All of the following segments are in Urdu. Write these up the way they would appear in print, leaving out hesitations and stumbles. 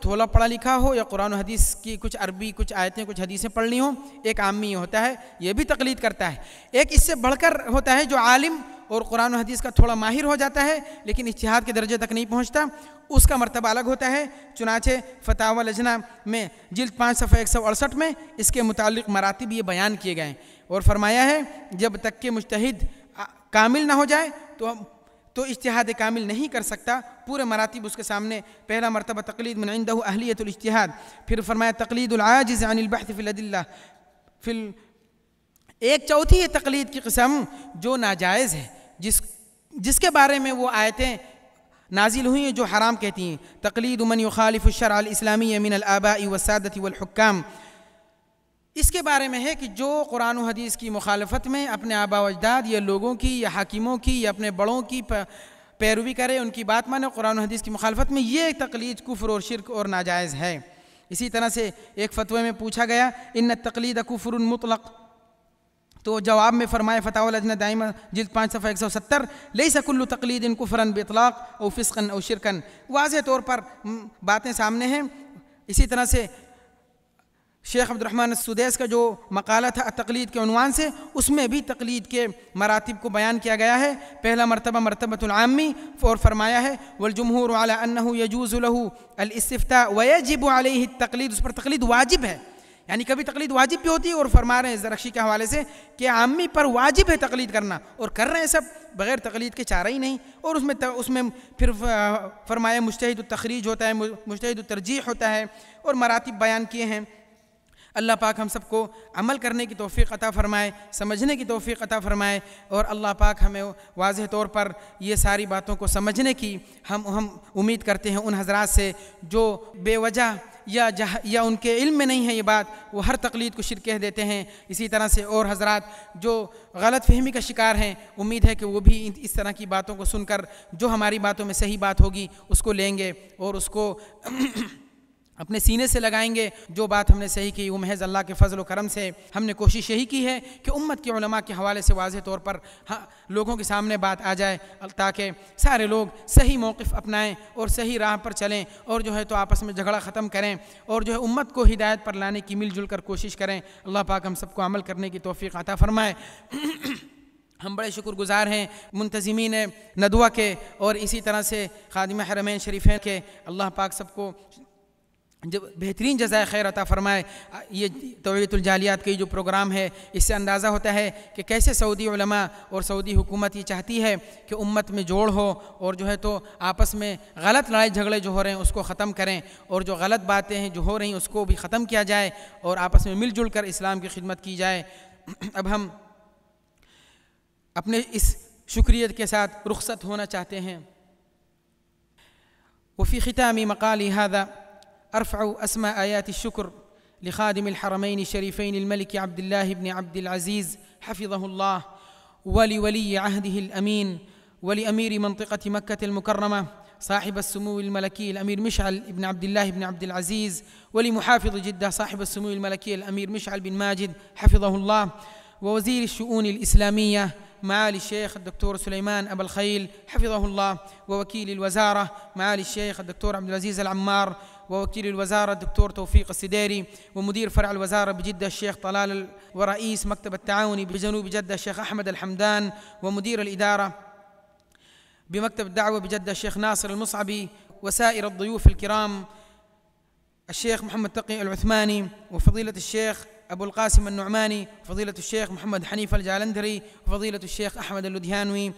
تھوڑا پڑھا لکھا ہو یا قرآن و حدیث کی کچھ عربی کچھ آیتیں کچھ حدیثیں پڑھ لی ہوں، ایک عامی ہوتا ہے یہ بھی تقلید کرتا ہے، ایک اس سے بڑھ کر ہوتا ہے جو عالم اور قرآن و حدیث کا تھوڑا ماہر ہو جاتا ہے لیکن اجتہاد کے درجے تک نہیں پہنچتا، اس کا مرتبہ الگ ہوتا ہے۔ چنانچہ فتاوی لجنہ میں جلد 5 صفحہ 168 میں اس کے متعلق مراتب یہ بیان کیے گئے ہیں اور فرمایا ہے جب تک کہ مجتہد کامل نہ ہو جائے تو اجتہاد کامل نہیں کر سکتا، پورے مراتب اس کے سامنے۔ پہلا مرتبہ تقلید من عنده اہلیت الاجتہاد، پھر فرمایا تقلید العاجز عن البحث فی الادلہ، پھر ایک چوتھی ہے تقلید کی قسم جو ناجائز ہے، جس کے بارے میں وہ آیتیں نازل ہوئی ہیں جو حرام کہتی ہیں۔ تقلید من یخالف الشرع الاسلامی من الآباء والسادة والحکام، اس کے بارے میں ہے کہ جو قرآن و حدیث کی مخالفت میں اپنے آباء و اجداد یا لوگوں کی یا حاکموں کی یا اپنے بڑوں کی پیروی کرے، ان کی بات مانے، قرآن و حدیث کی مخالفت میں، یہ تقلید کفر اور شرک اور ناجائز ہے۔ اسی طرح سے ایک فتوے میں پوچھا گیا ان التقلید کفر مطلق، تو جواب میں فرمایا فتاوی لجنہ دائمہ جلد 5 صفحہ 170 لیس کل تقلید کفرا باطلاق او فسقا او شرکا، واضح طور پر باتیں سامنے ہیں۔ اسی طرح سے شیخ عبد الرحمن السدیس کا جو مقالہ تھا تقلید کے عنوان سے، اس میں بھی تقلید کے مراتب کو بیان کیا گیا ہے۔ پہلا مرتبہ مرتبۃ العامی، اور فرمایا ہے والجمہور علی انہ یجوز له الاستفتاء ویجب علیہ التقلید، اس پر تقلید واجب ہے، یعنی کبھی تقلید واجب بھی ہوتی ہے، اور فرما رہے ہیں زرخشی کے حوالے سے کہ عامی پر واجب ہے تقلید کرنا، اور کر رہے ہیں سب، بغیر تقلید کے چارہ ہی نہیں۔ اور اس میں پھر فرمایا مجتہد التخریج ہوتا ہے، مجتہد الترجیح ہوتا ہے، اور مراتب بیان کیے ہیں۔ اللہ پاک ہم سب کو عمل کرنے کی توفیق عطا فرمائے، سمجھنے کی توفیق عطا فرمائے، اور اللہ پاک ہمیں واضح طور پر یہ ساری باتوں کو سمجھنے کی ہم امید کرتے ہیں ان حضرات سے جو بے وجہ یا ان کے علم میں نہیں ہے یہ بات، وہ ہر تقلید کو شرک کہہ دیتے ہیں۔ اسی طرح سے اور حضرات جو غلط فہمی کا شکار ہیں، امید ہے کہ وہ بھی اس طرح کی باتوں کو سن کر جو ہماری باتوں میں صحیح بات ہوگی اس کو لیں گے اور اس کو اپنے سینے سے لگائیں گے۔ جو بات ہم نے صحیح کی وہ محض اللہ کے فضل و کرم سے ہم نے کوشش یہی کی ہے کہ امت کے علماء کے حوالے سے واضح طور پر لوگوں کے سامنے بات آ جائے، تاکہ سارے لوگ صحیح موقف اپنائیں اور صحیح راہ پر چلیں، اور جو ہے تو آپس میں جھگڑا ختم کریں، اور جو ہے امت کو ہدایت پر لانے کی مل جل کر کوشش کریں۔ اللہ پاک ہم سب کو عمل کرنے کی توفیق عطا فرمائے۔ ہم بڑے شکر گزار ہیں منتظمین ندوہ کے اور اسی طرح سے خادم حرمین شریفین کے، اللہ پاک سب کو جب بہترین جزائے خیر عطا فرمائے۔ یہ توعیت الجالیات کی جو پروگرام ہے، اس سے اندازہ ہوتا ہے کہ کیسے سعودی علماء اور سعودی حکومت یہ چاہتی ہے کہ امت میں جوڑ ہو، اور جو ہے تو آپس میں غلط لڑائی جھگڑے جو ہو رہے ہیں اس کو ختم کریں، اور جو غلط باتیں ہیں جو ہو رہی ہیں اس کو بھی ختم کیا جائے، اور آپس میں مل جل کر اسلام کی خدمت کی جائے۔ اب ہم اپنے اس شکریت کے ساتھ رخصت ہونا چاہتے ہیں۔ وفي ختام مقالي هذا أرفع أسماء آيات الشكر لخادم الحرمين الشريفين الملك عبد الله بن عبد العزيز حفظه الله، ولولي عهده الأمين، ولأمير منطقة مكة المكرمة صاحب السمو الملكي الأمير مشعل بن عبد الله بن عبد العزيز، ولمحافظ جدة صاحب السمو الملكي الأمير مشعل بن ماجد حفظه الله، ووزير الشؤون الإسلامية معالي الشيخ الدكتور سليمان أبا الخيل حفظه الله، ووكيل الوزارة معالي الشيخ الدكتور عبد العزيز العمار، ووكيل الوزارة الدكتور توفيق السديري، ومدير فرع الوزارة بجدة الشيخ طلال، ورئيس مكتب التعاون بجنوب جدة الشيخ أحمد الحمدان، ومدير الإدارة بمكتب الدعوة بجدة الشيخ ناصر المصعبي، وسائر الضيوف الكرام الشيخ محمد تقي العثماني، وفضيلة الشيخ أبو القاسم النعماني، وفضيلة الشيخ محمد حنيف الجالندري، وفضيلة الشيخ أحمد اللديانوي،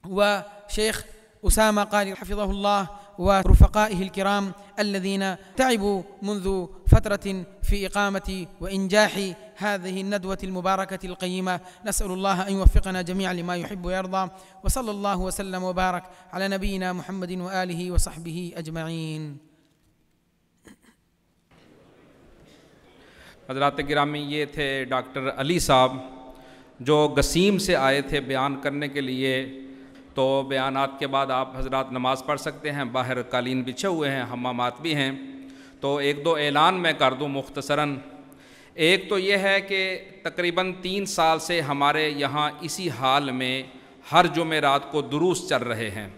وشيخ أسامة قاري حفظه الله، ورفقائه الكرام الذين تعبوا منذ فترة في إقامة وإنجاح هذه الندوة المباركة القيمة. نسأل الله أن يوفقنا جميعا لما يحب ويرضى، وصلى الله وسلم وبارك على نبينا محمد وآله وصحبه أجمعين. حضرات گرامی، یہ تھے ڈاکٹر علی صاحب جو گسیم سے آئے تھے بیان کرنے کے لیے۔ تو بیانات کے بعد آپ حضرات نماز پڑھ سکتے ہیں، باہر قالین بچھے ہوئے ہیں، حمامات بھی ہیں۔ تو ایک دو اعلان میں کر دوں مختصراً۔ ایک تو یہ ہے کہ تقریباً 3 سال سے ہمارے یہاں اسی حال میں ہر جمعرات کو دروس چل رہے ہیں۔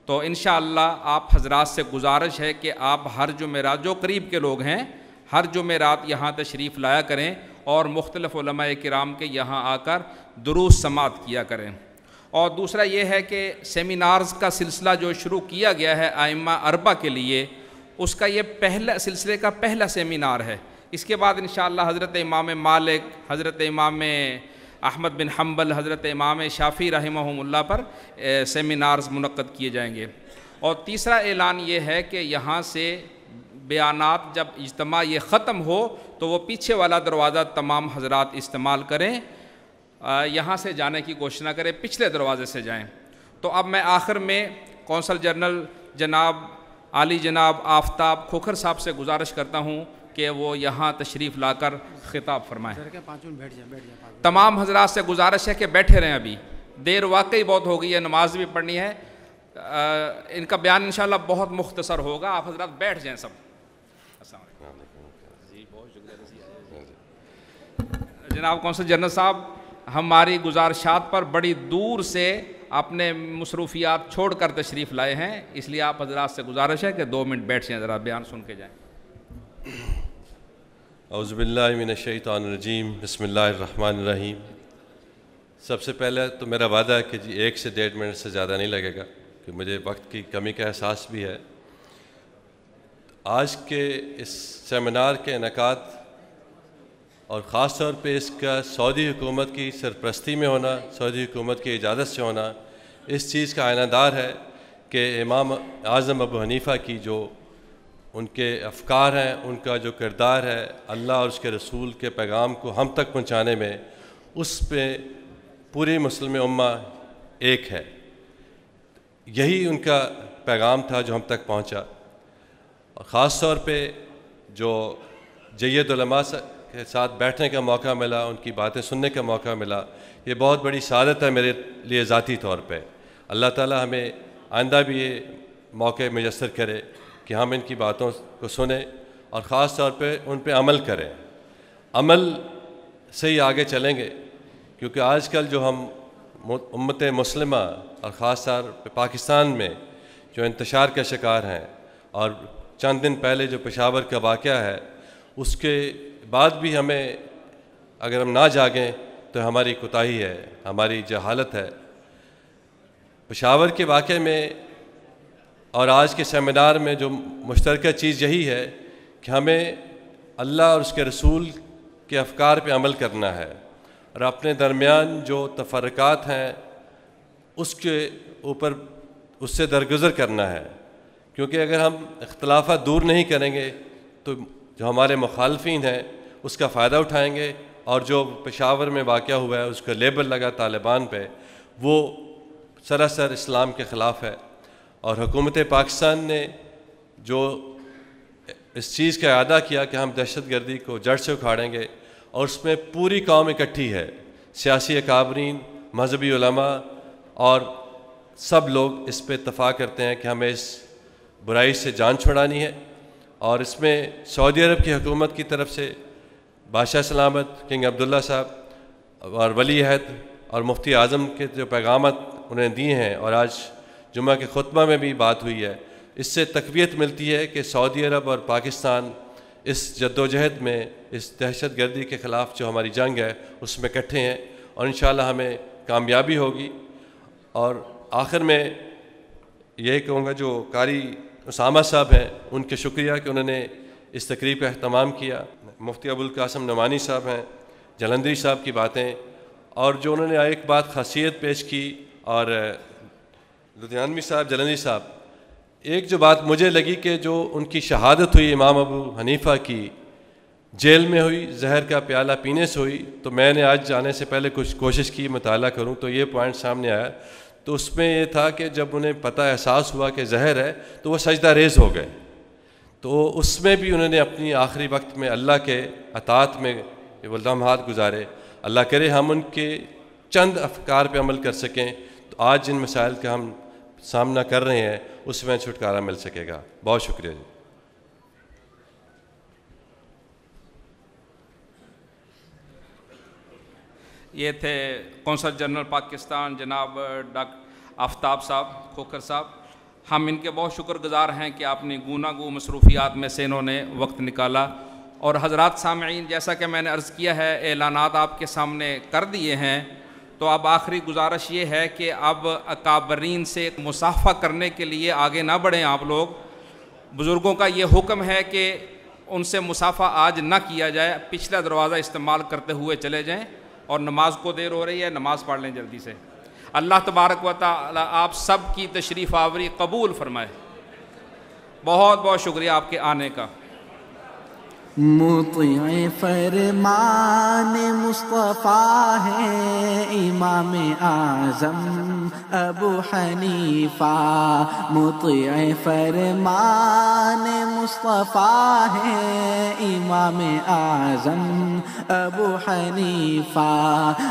تو انشاءاللہ آپ حضرات سے گزارش ہے کہ آپ ہر جمعرات جو قریب کے لوگ ہیں ہر جمعرات یہاں تشریف لایا کریں اور مختلف علماء کرام کے یہاں آ کر دروس سماعت کیا کریں۔ اور دوسرا یہ ہے کہ سیمینارز کا سلسلہ جو شروع کیا گیا ہے ائمہ اربعہ کے لیے، اس کا یہ سلسلے کا پہلا سیمینار ہے۔ اس کے بعد انشاءاللہ حضرت امام مالک، حضرت امام احمد بن حنبل، حضرت امام شافعی رحمہم اللہ پر سیمینارز منعقد کیے جائیں گے۔ اور تیسرا اعلان یہ ہے کہ یہاں سے بیانات جب اجتماع یہ ختم ہو تو وہ پیچھے والا دروازہ تمام حضرات استعمال کریں، یہاں سے جانے کی کوشش نہ کریں، پچھلے دروازے سے جائیں۔ تو اب میں آخر میں کونسل جنرل جناب عالی جناب آفتاب کھوکھر صاحب سے گزارش کرتا ہوں کہ وہ یہاں تشریف لا کر خطاب فرمائیں۔ تمام حضرات سے گزارش ہے کہ بیٹھے رہیں، ابھی دیر واقعی بہت ہو گئی ہے، نماز بھی پڑھنی ہے۔ ان کا بیان انشاءاللہ بہت مختصر ہوگا، آپ حضرات بیٹھ جائیں سب۔ السلام علیکم جی، بہت شکریہ جناب کونسل جنرل صاحب، ہماری گزارشات پر بڑی دور سے اپنے مصروفیات چھوڑ کر تشریف لائے ہیں، اس لیے آپ حضرات سے گزارش ہے کہ 2 منٹ بیٹھ جائیں، ذرا بیان سن کے جائیں۔ اعوذ باللہ من الشیطان الرجیم، بسم اللہ الرحمن الرحیم۔ سب سے پہلے تو میرا وعدہ ہے کہ جی 1 سے 1.5 منٹ سے زیادہ نہیں لگے گا، کہ مجھے وقت کی کمی کا احساس بھی ہے۔ آج کے اس سیمینار کے انعقاد اور خاص طور پہ اس کا سعودی حکومت کی سرپرستی میں ہونا، سعودی حکومت کی اجازت سے ہونا، اس چیز کا آئینہ دار ہے کہ امام اعظم ابو حنیفہ کی جو ان کے افکار ہیں، ان کا جو کردار ہے اللہ اور اس کے رسول کے پیغام کو ہم تک پہنچانے میں، اس پہ پوری مسلم امہ ایک ہے۔ یہی ان کا پیغام تھا جو ہم تک پہنچا، اور خاص طور پہ جو جید علماء کے ساتھ بیٹھنے کا موقع ملا، ان کی باتیں سننے کا موقع ملا، یہ بہت بڑی سعادت ہے میرے لیے ذاتی طور پہ۔ اللہ تعالی ہمیں آئندہ بھی یہ موقع میسر کرے کہ ہم ان کی باتوں کو سنیں اور خاص طور پہ ان پہ عمل کریں۔ عمل سے ہی آگے چلیں گے، کیونکہ آج کل جو ہم امت مسلمہ اور خاص طور پہ پاکستان میں جو انتشار کا شکار ہیں، اور چند دن پہلے جو پشاور کا واقعہ ہے، اس کے بعد بھی ہمیں اگر ہم نہ جاگیں تو ہماری کوتاہی ہے، ہماری جہالت ہے۔ پشاور کے واقعے میں اور آج کے سیمینار میں جو مشترکہ چیز یہی ہے کہ ہمیں اللہ اور اس کے رسول کے افکار پہ عمل کرنا ہے، اور اپنے درمیان جو تفرقات ہیں اس کے اوپر اس سے درگزر کرنا ہے، کیونکہ اگر ہم اختلافات دور نہیں کریں گے تو جو ہمارے مخالفین ہیں اس کا فائدہ اٹھائیں گے، اور جو پشاور میں واقعہ ہوا ہے اس کا لیبل لگا طالبان پہ، وہ سراسر اسلام کے خلاف ہے۔ اور حکومت پاکستان نے جو اس چیز کا اعادہ کیا کہ ہم دہشت گردی کو جڑ سے اکھاڑیں گے، اور اس میں پوری قوم اکٹھی ہے، سیاسی اکابرین، مذہبی علماء، اور سب لوگ اس پہ اتفاق کرتے ہیں کہ ہمیں اس برائی سے جان چھڑانی ہے۔ اور اس میں سعودی عرب کی حکومت کی طرف سے بادشاہ سلامت کنگ عبداللہ صاحب اور ولی عہد اور مفتی اعظم کے جو پیغامات انہیں دیے ہیں، اور آج جمعہ کے خطبہ میں بھی بات ہوئی ہے، اس سے تقویت ملتی ہے کہ سعودی عرب اور پاکستان اس جدوجہد میں، اس دہشت گردی کے خلاف جو ہماری جنگ ہے اس میں اکٹھے ہیں، اور انشاءاللہ ہمیں کامیابی ہوگی۔ اور آخر میں یہ کہوں گا جو قاری اسامہ صاحب ہیں ان کے شکریہ کہ انہوں نے اس تقریب کا اہتمام کیا، مفتی ابوالقاسم نعمانی صاحب ہیں، جلندری صاحب کی باتیں، اور جو انہوں نے ایک بات خاصیت پیش کی، اور لدھیانوی صاحب، جلندری صاحب، ایک جو بات مجھے لگی کہ جو ان کی شہادت ہوئی امام ابو حنیفہ کی، جیل میں ہوئی، زہر کا پیالہ پینے سے ہوئی، تو میں نے آج جانے سے پہلے کچھ کوشش کی مطالعہ کروں تو یہ پوائنٹ سامنے آیا، تو اس میں یہ تھا کہ جب انہیں پتہ احساس ہوا کہ زہر ہے تو وہ سجدہ ریز ہو گئے، تو اس میں بھی انہوں نے اپنی آخری وقت میں اللہ کے اطاعت میں وہ لمحات گزارے۔ اللہ کرے ہم ان کے چند افکار پہ عمل کر سکیں تو آج جن مسائل کا ہم سامنا کر رہے ہیں اس میں چھٹکارا مل سکے گا۔ بہت شکریہ جی۔ یہ تھے قونصل جنرل پاکستان جناب ڈاکٹر آفتاب صاحب کھوکھر صاحب۔ ہم ان کے بہت شکر گزار ہیں کہ آپ نے گوناگوں مصروفیات میں سے انہوں نے وقت نکالا. اور حضرات سامعین، جیسا کہ میں نے عرض کیا ہے، اعلانات آپ کے سامنے کر دیے ہیں، تو اب آخری گزارش یہ ہے کہ اب اکابرین سے مصافحہ کرنے کے لیے آگے نہ بڑھیں. آپ لوگ بزرگوں کا یہ حکم ہے کہ ان سے مصافحہ آج نہ کیا جائے، پچھلا دروازہ استعمال کرتے ہوئے چلے جائیں. اور نماز کو دیر ہو رہی ہے، نماز پڑھ لیں جلدی سے. اللہ تبارک و تعالی آپ سب کی تشریف آوری قبول فرمائے. بہت بہت شکریہ آپ کے آنے کا. مطیع فرمان مصطفیٰ ہے امام اعظم ابو حنیفہ. مطیع فرمان مصطفیٰ ہے امام اعظم ابو حنیفہ.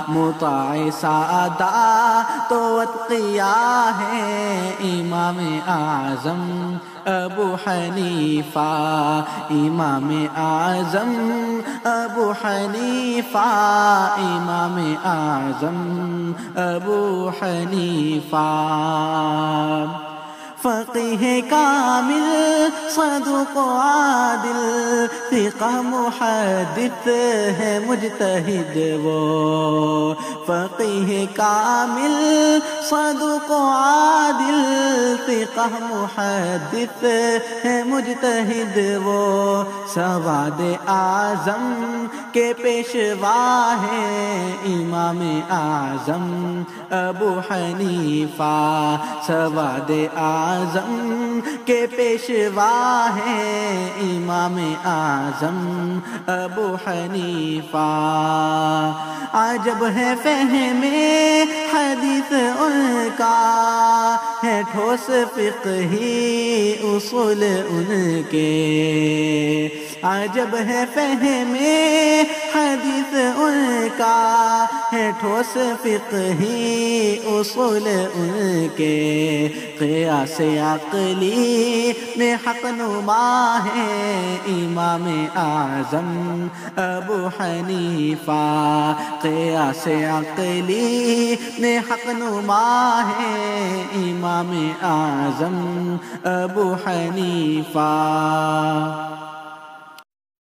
مطاع سادات و اتقیاء ہے امام اعظم ابو حنیفہ. امام اعظم ابو حنیفہ. امام اعظم ابو حنیفہ. فقیہ کامل صدوق عادل ثقہ محدث ہے مجتہد وہ. فقیہ کامل صدوق عادل ثقہ محدث ہے مجتہد وہ. سواد اعظم کے پیشوا ہے امام اعظم ابو حنیفہ. سواد اعظم کے پیشوا ہے امام اعظم ابو حنیفہ. عجب ہے فہم حدیث ان کا ہے ٹھوس فقہی اصول ان کے. عجب ہے فہم حدیث ان کا ہے ٹھوس فقہی اصول ان کے. قیاس عقلی میں حق نما ہے امام اعظم ابو حنیفہ. قیاس عقلی میں حق نما ہے امام اعظم ابو حنیفہ.